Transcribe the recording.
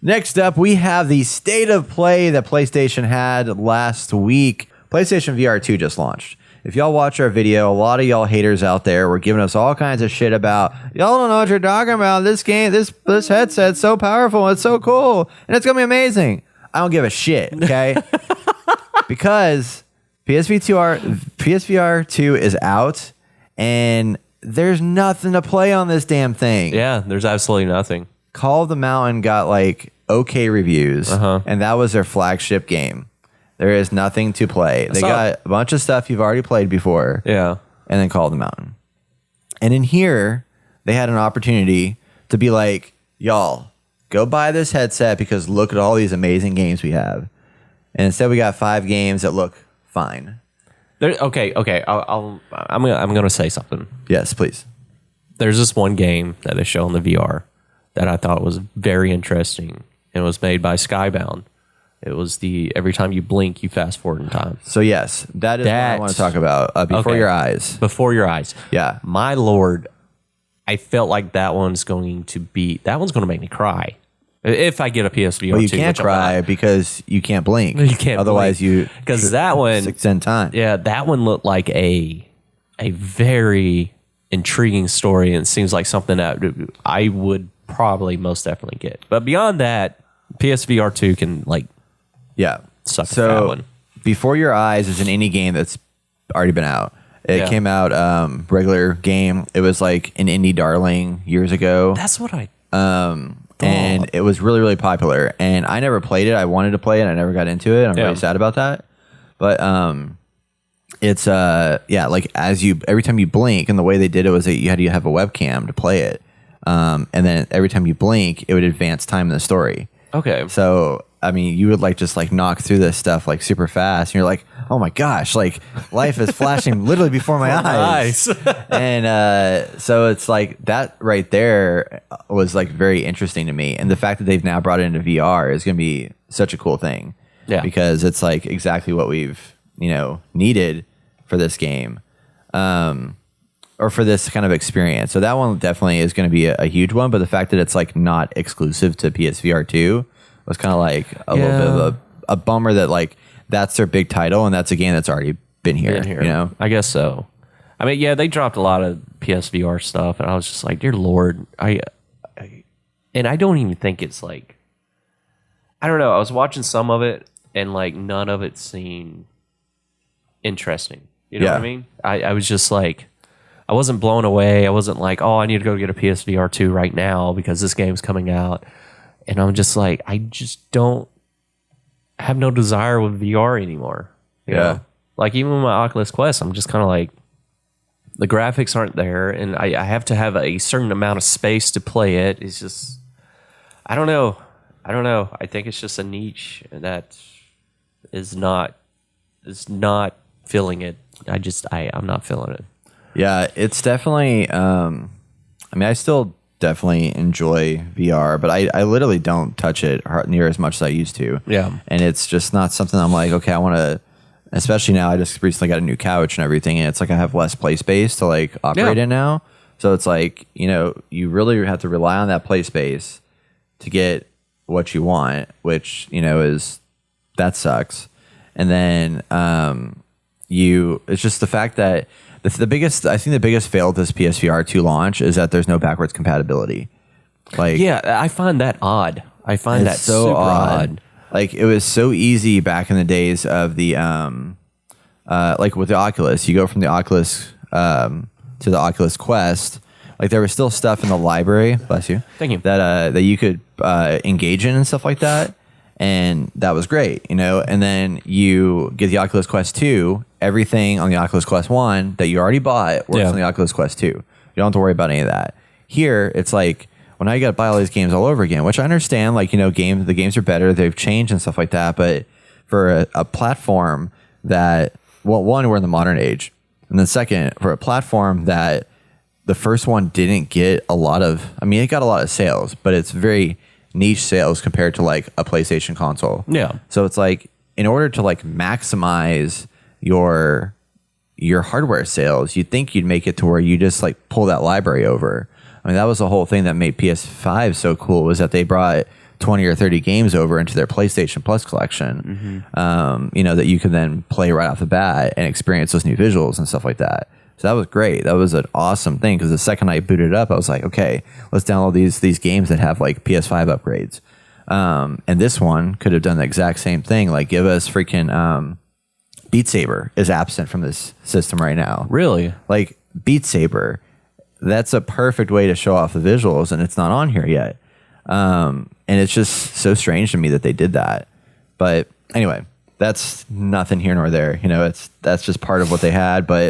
Next up, we have the state of play that PlayStation had last week. PlayStation VR2 just launched. If y'all watch our video, a lot of y'all haters out there were giving us all kinds of shit about, y'all don't know what you're talking about. This game, this headset's so powerful. It's so cool. And it's going to be amazing. I don't give a shit, okay? Because PSVR 2 is out, and there's nothing to play on this damn thing. Yeah, there's absolutely nothing. Call of the Mountain got like okay reviews, and that was their flagship game. There is nothing to play. They got a bunch of stuff you've already played before. Yeah. And then Call of the Mountain. And in here, they had an opportunity to be like, y'all, go buy this headset because look at all these amazing games we have. And instead, we got 5 games that look fine. Okay. I'm gonna say something. Yes, please. There's this one game that they show on the VR that I thought was very interesting. It was made by Skybound. It was the every time you blink, you fast forward in time. So yes, that is what I want to talk about. Before your eyes. Before your eyes. Yeah. My Lord, I felt like that one's going to make me cry. If I get a PSVR 2. Well, you can't cry because you can't blink. You can't. Otherwise, because that one 6 time. Yeah, that one looked like a very intriguing story, and it seems like something that I would probably most definitely get. But beyond that, PSVR 2 can suck for that one. Before Your Eyes is an indie game that's already been out. It came out regular game. It was like an indie darling years ago. That's what I and it was really, really popular. And I never played it. I wanted to play it. I never got into it. I'm really sad about that. But it's like every time you blink, and the way they did it was that you had to have a webcam to play it. And then every time you blink, it would advance time in the story. Okay. So I mean, you would just knock through this stuff super fast, and you're like, oh my gosh, life is flashing literally before my eyes. And so it's like that right there was very interesting to me, and the fact that they've now brought it into VR is going to be such a cool thing. Yeah, because it's exactly what we've needed for this game, or for this kind of experience. So that one definitely is going to be a huge one. But the fact that it's not exclusive to PSVR 2 was kind of a little bit of a bummer that that's their big title, and that's a game that's already been here. I guess so. I mean, yeah, they dropped a lot of PSVR stuff, and I was just like, dear Lord, I don't even think it's I don't know. I was watching some of it, and none of it seemed interesting. You know what I mean? I was just I wasn't blown away. I wasn't oh, I need to go get a PSVR 2 right now because this game's coming out. And I'm just I just don't have no desire with VR anymore. You know? Even with my Oculus Quest, I'm just kind of the graphics aren't there, and I have to have a certain amount of space to play it. It's just, I don't know. I think it's just a niche that is not feeling it. I'm not feeling it. Yeah, it's definitely, I still definitely enjoy VR, but I literally don't touch it near as much as I used to. Yeah. And it's just not something I'm okay, I want to, especially now, I just recently got a new couch and everything, and it's I have less play space to operate in now. So it's you really have to rely on that play space to get what you want, which, that sucks. And then it's just the fact that I think the biggest fail of this PSVR 2 launch is that there's no backwards compatibility. I find that odd. I find that so super odd. It was so easy back in the days of the with the Oculus. You go from the Oculus to the Oculus Quest. There was still stuff in the library. Bless you. Thank you. That you could engage in and stuff like that. And that was great, and then you get the Oculus Quest 2, everything on the Oculus Quest 1 that you already bought works on the Oculus Quest 2. You don't have to worry about any of that. Here, it's well, now you got to buy all these games all over again, which I understand, the games are better, they've changed and stuff like that, but for a platform that, well, one, we're in the modern age, and then second, for a platform that the first one didn't get a lot of, it got a lot of sales, but it's very niche sales compared to a PlayStation console. Yeah. So it's in order to maximize your hardware sales, you'd think you'd make it to where you just pull that library over. That was the whole thing that made PS5 so cool, was that they brought 20 or 30 games over into their PlayStation Plus collection, that you can then play right off the bat and experience those new visuals and stuff like that. So that was great. That was an awesome thing, because the second I booted it up, I was like, okay, let's download these games that have like PS5 upgrades. And this one could have done the exact same thing. Like, give us freaking Beat Saber is absent from this system right now. Really? Like, Beat Saber, that's a perfect way to show off the visuals, and it's not on here yet. And it's just so strange to me that they did that. But anyway, that's nothing here nor there. That's just part of what they had. But